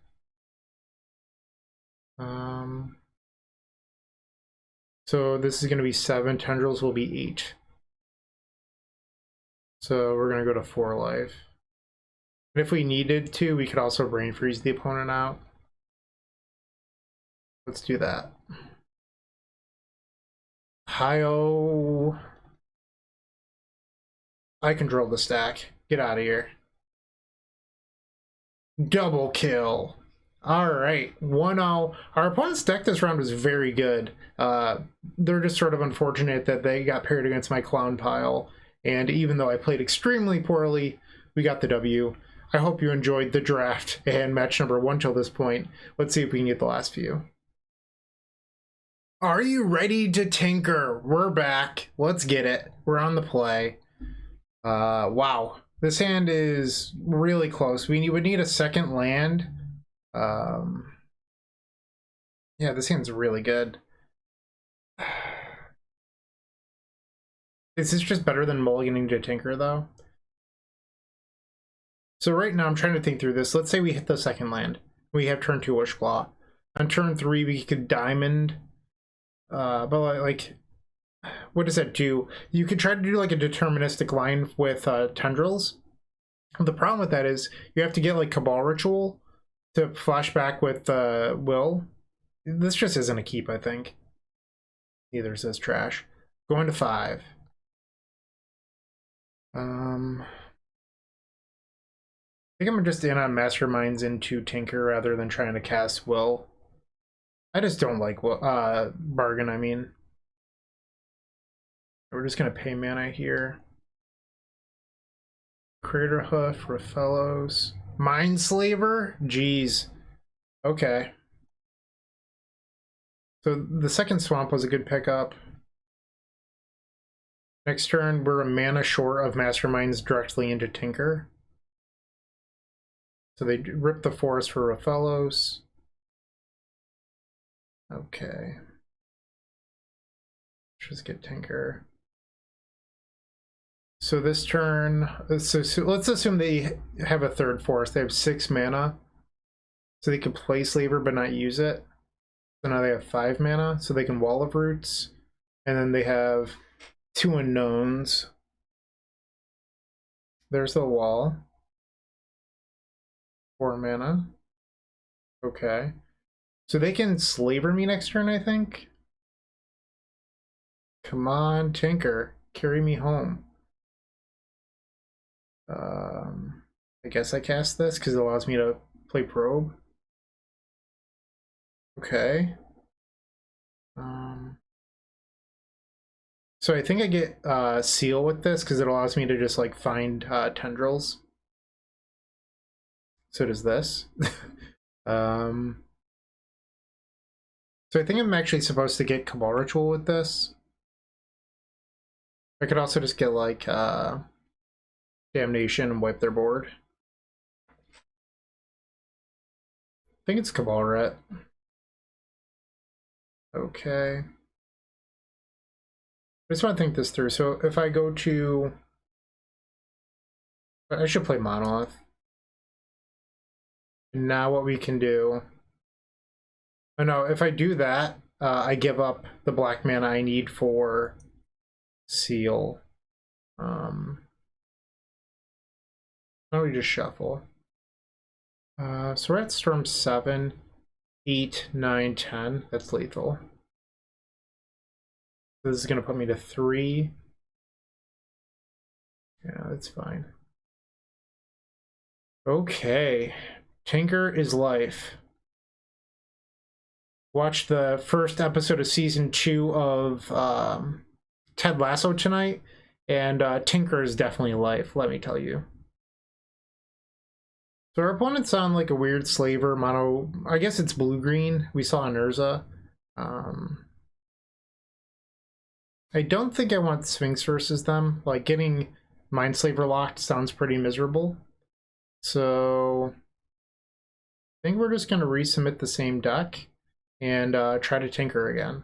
So this is going to be 7. Tendrils will be 8. So we're going to go to 4 life. And if we needed to, we could also Brain Freeze the opponent out. Let's do that. Hi-oh. I control the stack. Get out of here. Double kill. Alright, 1-0. Our opponent's deck this round was very good. They're just sort of unfortunate that they got paired against my clown pile. And even though I played extremely poorly, we got the W. I hope you enjoyed the draft and match number 1 till this point. Let's see if we can get the last few. Are you ready to tinker? We're back. Let's get it. We're on the play. Wow. This hand is really close. We would need a second land. Yeah, this hand's really good. Is this just better than mulliganing to tinker, though? So right now, I'm trying to think through this. Let's say we hit the second land. We have turn 2 Wishclaw. On turn 3, we could diamond. But like, what does that do? You could try to do like a deterministic line with tendrils. The problem with that is you have to get like Cabal Ritual to flashback with Will. This just isn't a keep, I think. Neither says trash. Going to 5. I think I'm just in on Masterminds into Tinker rather than trying to cast Will. I just don't like Bargain, I mean. We're just going to pay mana here. Crater Hoof, Raphellos. Mindslaver? Jeez. Okay. So the second swamp was a good pickup. Next turn, we're a mana short of Masterminds directly into Tinker. So they rip the forest for Raphellos. Okay. Let's just get Tinker. So this turn, so let's assume they have a third forest. They have 6 mana. So they can play Slaver but not use it. So now they have 5 mana, so they can Wall of Roots. And then they have 2 unknowns. There's the wall. 4 mana. Okay. So they can Slaver me next turn, I think. Come on, Tinker. Carry me home. I guess I cast this because it allows me to play probe. Okay. So I think I get seal with this because it allows me to just like find tendrils. So does this. um, so I think I'm actually supposed to get Cabal Ritual with this. I could also just get like Damnation and wipe their board. I think it's Cabal Ret. Okay. I just want to think this through. So if I go to... I should play Monolith. Now what we can do... Oh no, if I do that, I give up the black mana I need for Seal. Why don't we just shuffle? So we're at Storm 7, 8, 9, 10. That's lethal. This is going to put me to 3. Yeah, that's fine. Okay. Tinker is life. Watched the first episode of season 2 of Ted Lasso tonight, and Tinker is definitely life, let me tell you. So our opponent's on like a weird slaver mono. I guess it's blue-green. We saw in Urza. I don't think I want Sphinx versus them. Like, getting Mindslaver locked sounds pretty miserable. So I think we're just going to resubmit the same deck and try to Tinker again.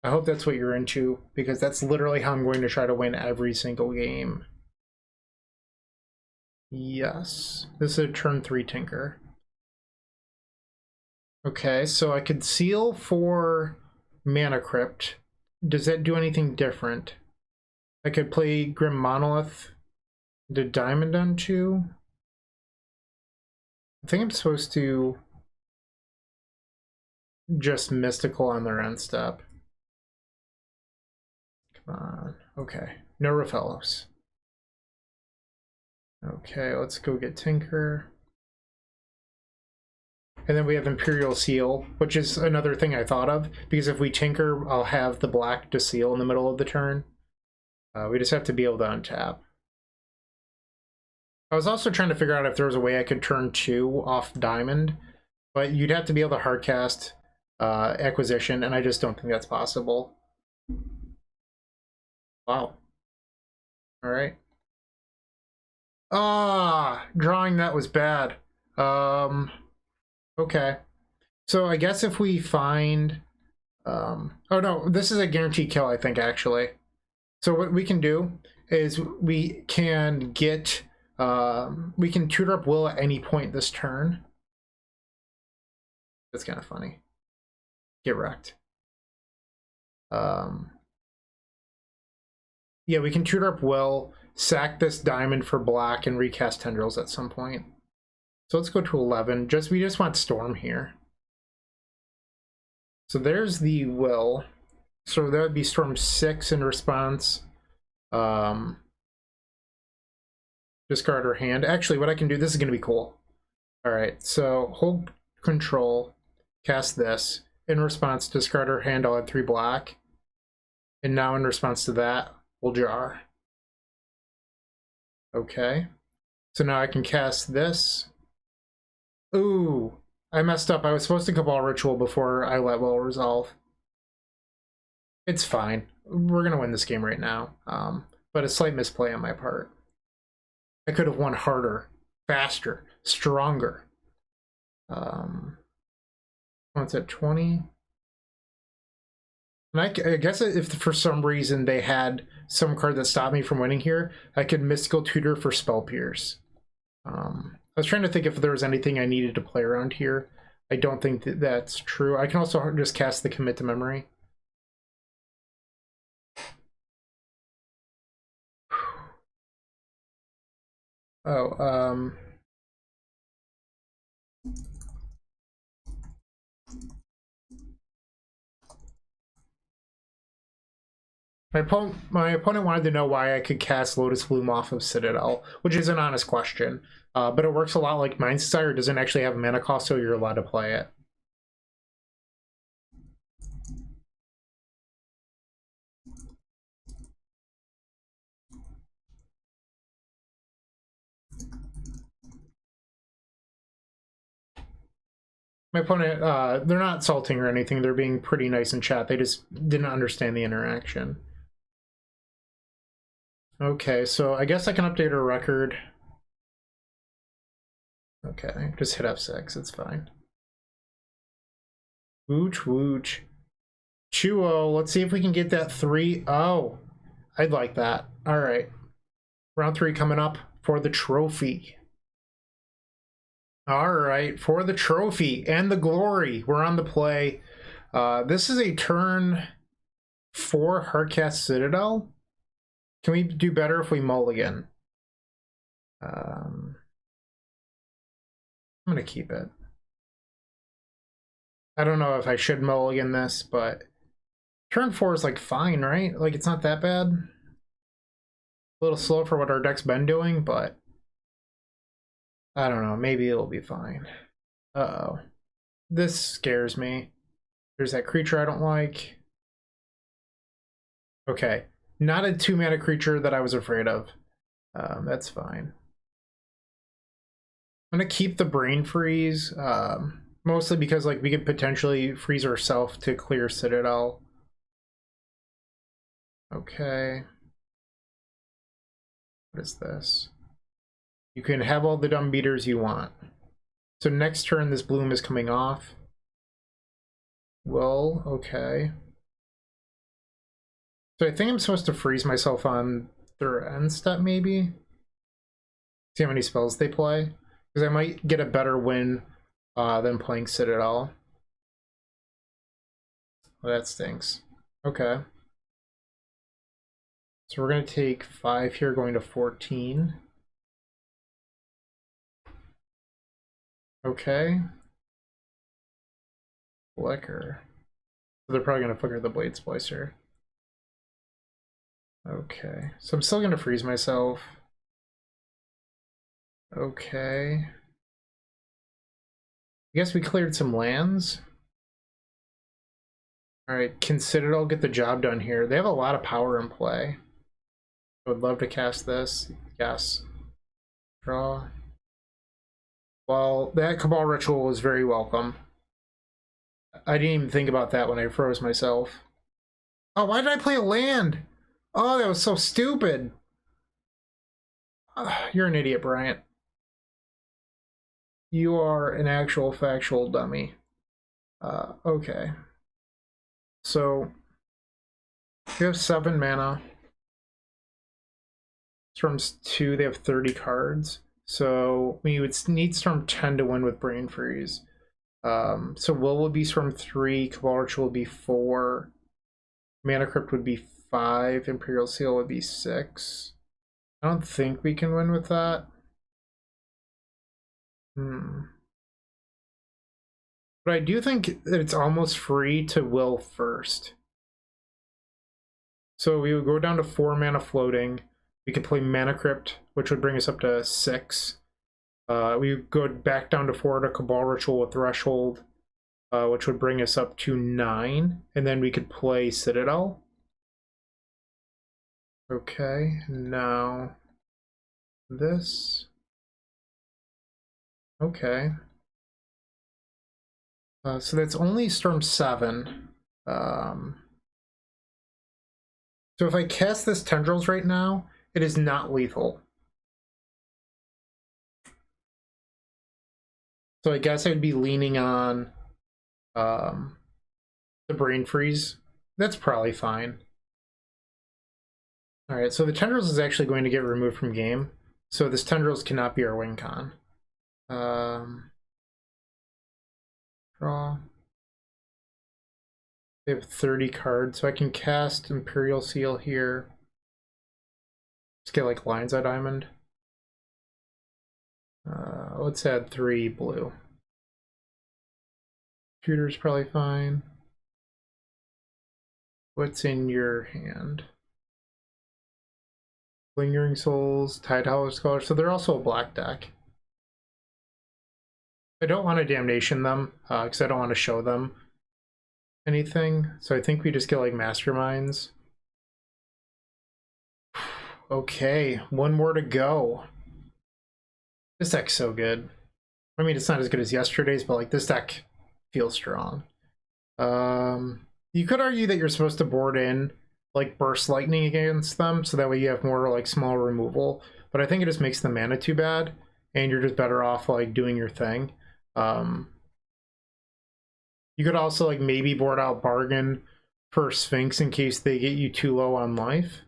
I hope that's what you're into, because that's literally how I'm going to try to win every single game. Yes. This is a turn 3 Tinker. Okay, so I could seal for Mana Crypt. Does that do anything different? I could play Grim Monolith to Diamond on 2. I think I'm supposed to just Mystical on their end step. Come on. Okay. No Raphaelos. Okay, let's go get Tinker. And then we have Imperial Seal, which is another thing I thought of, because if we Tinker, I'll have the black to seal in the middle of the turn. We just have to be able to untap. I was also trying to figure out if there was a way I could turn 2 off Diamond, but you'd have to be able to hardcast Acquisition, and I just don't think that's possible. Wow. Alright. Ah, drawing that was bad. Okay. So I guess if we find... oh no, this is a guaranteed kill, I think, actually. So what we can do is we can get... we can tutor up Will at any point this turn. That's kind of funny. Get wrecked. Yeah, we can tutor up Will, sack this diamond for black, and recast Tendrils at some point. So let's go to 11. We just want Storm here. So there's the Will. So that would be Storm 6 in response. Discard her hand. Actually, what I can do, this is going to be cool. Alright, so hold control, cast this. In response, discard her hand, I'll add 3 black. And now in response to that, we'll jar. Okay. So now I can cast this. Ooh, I messed up. I was supposed to Cabal Ritual before I let Will resolve. It's fine. We're going to win this game right now. But a slight misplay on my part. I could have won harder, faster, stronger. Once at 20. And I guess if for some reason they had some card that stopped me from winning here, I could Mystical Tutor for Spell Pierce. I was trying to think if there was anything I needed to play around here. I don't think that's true. I can also just cast the Commit to Memory. Oh, My opponent wanted to know why I could cast Lotus Bloom off of Citadel, which is an honest question. But it works a lot like Mind's Desire. It doesn't actually have a mana cost, so you're allowed to play it. My opponent, they're not salting or anything. They're being pretty nice in chat. They just didn't understand the interaction. Okay, so I guess I can update her record. Okay, just hit F6. It's fine. Wooch, wooch. Chuo, let's see if we can get that 3. Oh, I'd like that. All right. Round 3 coming up for the trophy. All right, for the trophy and the glory, we're on the play. This is a turn 4 Heartcast Citadel. Can we do better if we mulligan? I'm going to keep it. I don't know if I should mulligan this, but turn 4 is like fine, right? Like it's not that bad. A little slow for what our deck's been doing, but I don't know. Maybe it'll be fine. Uh-oh. This scares me. There's that creature I don't like. Okay. Not a 2-mana creature that I was afraid of. That's fine. I'm going to keep the Brain Freeze. Mostly because like we could potentially freeze ourselves to clear Citadel. Okay. What is this? You can have all the dumb beaters you want. So next turn, this bloom is coming off. Well, okay. So I think I'm supposed to freeze myself on their end step, maybe? See how many spells they play? Because I might get a better win than playing Citadel. Well, that stinks. Okay. So we're going to take 5 here, going to 14. Okay. Flicker. So they're probably going to flicker the Blade Splicer. Okay. So I'm still going to freeze myself. Okay. I guess we cleared some lands. Alright, can Citadel get the job done here? They have a lot of power in play. I would love to cast this. Yes. Draw. Well, that Cabal Ritual was very welcome. I didn't even think about that when I froze myself. Oh, why did I play a land? Oh, that was so stupid. You're an idiot, Bryant. You are an actual factual dummy. Okay. So, we have 7 mana. Storm's 2, they have 30 cards. So we would need Storm 10 to win with Brain Freeze. So Will would be Storm 3, Cabal Ritual would be 4, Mana Crypt would be 5, Imperial Seal would be 6. I don't think we can win with that. But I do think that it's almost free to Will first. So we would go down to 4 mana floating. We could play Mana Crypt, which would bring us up to 6. We would go back down to 4 to Cabal Ritual with Threshold, which would bring us up to 9. And then we could play Citadel. Okay, now this. Okay. So that's only Storm 7. So if I cast this Tendrils right now, it is not lethal. So I guess I'd be leaning on the Brain Freeze. That's probably fine. Alright, so the Tendrils is actually going to get removed from game. So this Tendrils cannot be our win con. Draw. They have 30 cards, so I can cast Imperial Seal here. Just get like Lion's Eye Diamond. Let's add 3 blue. Shooter's probably fine. What's in your hand? Lingering Souls, Tide Howler Scholar, so they're also a black deck. I don't want to Damnation them, because I don't want to show them anything, so I think we just get like Masterminds. Okay, one more to go. This deck's so good. I mean, it's not as good as yesterday's, but like this deck feels strong. You could argue that you're supposed to board in like Burst Lightning against them, so that way you have more like small removal. But I think it just makes the mana too bad, and you're just better off like doing your thing. You could also like maybe board out Bargain for Sphinx in case they get you too low on life.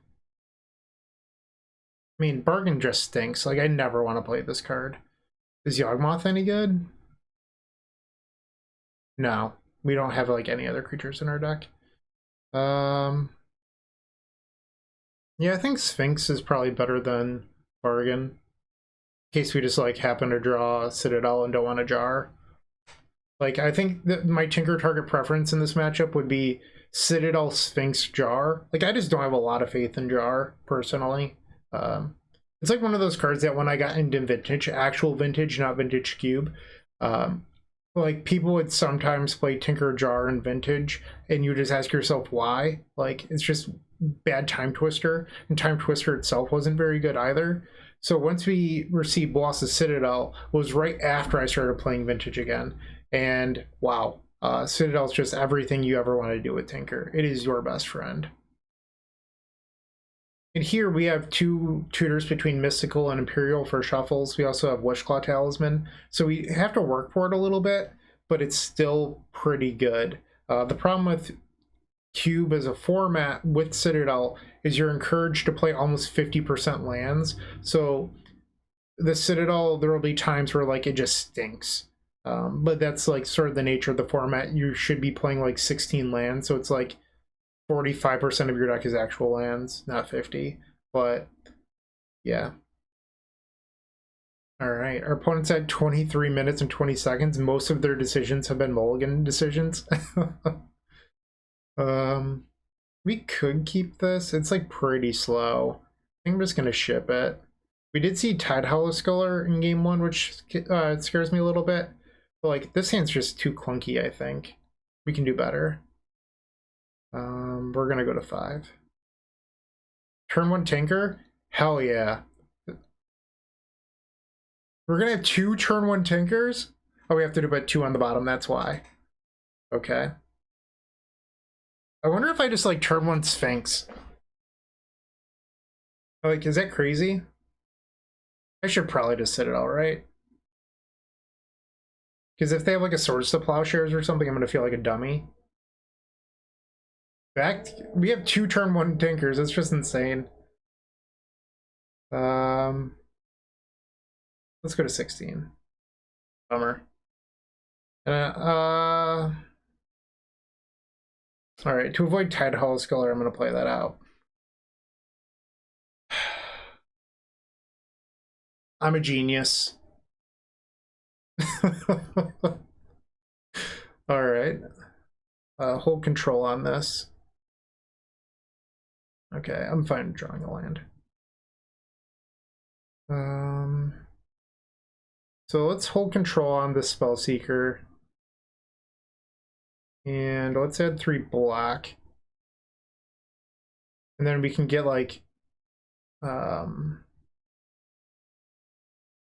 I mean, Bargain just stinks. Like, I never want to play this card. Is Yawgmoth any good? No. We don't have, like, any other creatures in our deck. Yeah, I think Sphinx is probably better than Bargain. In case we just, like, happen to draw Citadel and don't want to jar. Like, I think that my Tinker target preference in this matchup would be Citadel, Sphinx, Jar. Like, I just don't have a lot of faith in Jar, personally. It's like one of those cards that when I got into Vintage, actual Vintage, not Vintage Cube, like people would sometimes play Tinker Jar in Vintage, and you just ask yourself why. Like, it's just bad Time Twister, and Time Twister itself wasn't very good either. So once we received Boss's Citadel was right after I started playing Vintage again, and wow, Citadel's just everything you ever want to do with Tinker. It is your best friend. And here we have two tutors between Mystical and Imperial for shuffles. We also have Wishclaw Talisman. So we have to work for it a little bit, but it's still pretty good. The problem with Cube as a format with Citadel is you're encouraged to play almost 50% lands. So the Citadel, there will be times where like it just stinks. But that's like sort of the nature of the format. You should be playing like 16 lands. So it's like 45% of your deck is actual lands, not 50. But yeah. All right. Our opponents had 23 minutes and 20 seconds. Most of their decisions have been mulligan decisions. We could keep this. It's like pretty slow. I think I'm just gonna ship it. We did see Tide Howler Scholar in game one, which scares me a little bit. But like this hand's just too clunky, I think. We can do better. We're gonna go to 5. Turn 1 Tinker? Hell yeah. We're gonna have 2 turn 1 Tinkers? Oh, we have to do about 2 on the bottom, that's why. Okay. I wonder if I just like turn 1 Sphinx. Like, is that crazy? I should probably just sit it all right. Because if they have like a Swords to Plowshares or something, I'm gonna feel like a dummy. We have 2 turn 1 Tinkers. That's just insane. Let's go to 16. Bummer. All right, to avoid Tide Howler Scholar, I'm gonna play that out. I'm a genius. All right. Hold control on this. Okay, I'm fine drawing a land. So let's hold control on this Spellseeker. And let's add 3 black. And then we can get like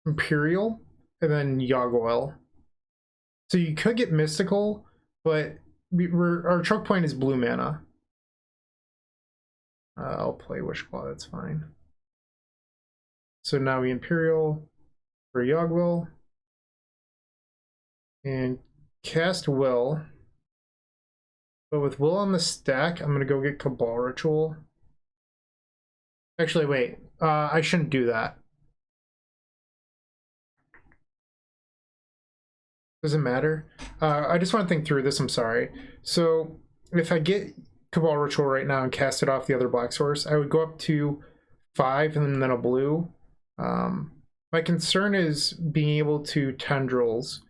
Imperial and then Yogg-Oil. So you could get Mystical, but our choke point is blue mana. I'll play Wishclaw, that's fine. So now we Imperial for Yogg-Will. And cast Will. But with Will on the stack, I'm going to go get Cabal Ritual. Actually, wait. I shouldn't do that. Doesn't matter. I just want to think through this, I'm sorry. So if I get Cabal Ritual right now and cast it off the other black source, I would go up to 5 and then a blue. My concern is being able to Tendrils,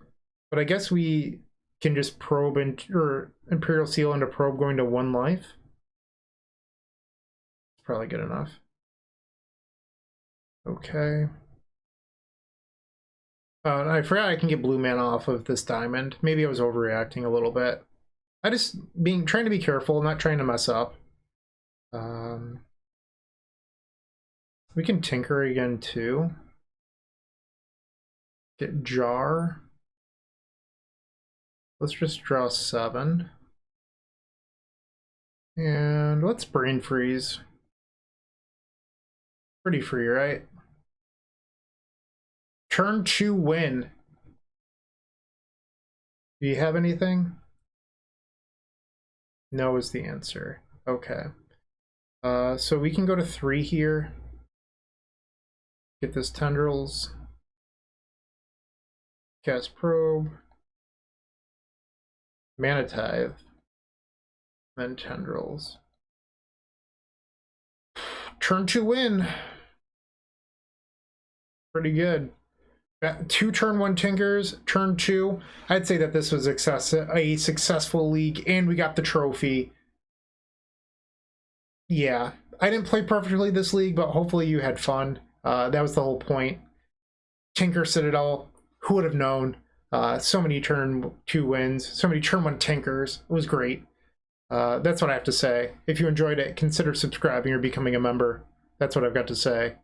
but I guess we can just probe or Imperial Seal into probe going to 1 life. Probably good enough. Okay. I forgot I can get blue mana off of this diamond. Maybe I was overreacting a little bit. I just trying to be careful, not trying to mess up. We can tinker again too. Get jar. Let's just draw 7. And let's brain freeze. Pretty free, right? Turn 2 win. Do you have anything? No is the answer. Okay. So we can go to 3 here. Get this tendrils. Cast probe. Mana tithe. Then tendrils. Turn 2 win. Pretty good. 2 turn 1 tinkers, turn 2. I'd say that this was a successful league, and we got the trophy. Yeah, I didn't play perfectly this league, but hopefully you had fun. That was the whole point. Tinker Citadel, who would have known? So many turn 2 wins, so many turn 1 tinkers. It was great. That's what I have to say. If you enjoyed it, consider subscribing or becoming a member. That's what I've got to say.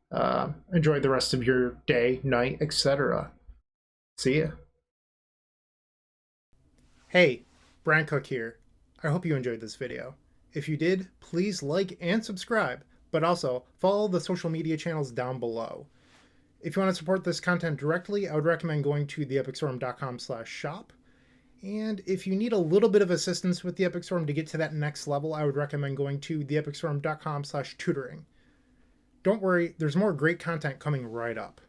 Enjoy the rest of your day, night, etc. See ya. Hey, Bryant Cook here. I hope you enjoyed this video. If you did, please like and subscribe, but also follow the social media channels down below. If you want to support this content directly, I would recommend going to theepicstorm.com/shop. And if you need a little bit of assistance with the Epic Storm to get to that next level, I would recommend going to theepicstorm.com/tutoring. Don't worry, there's more great content coming right up.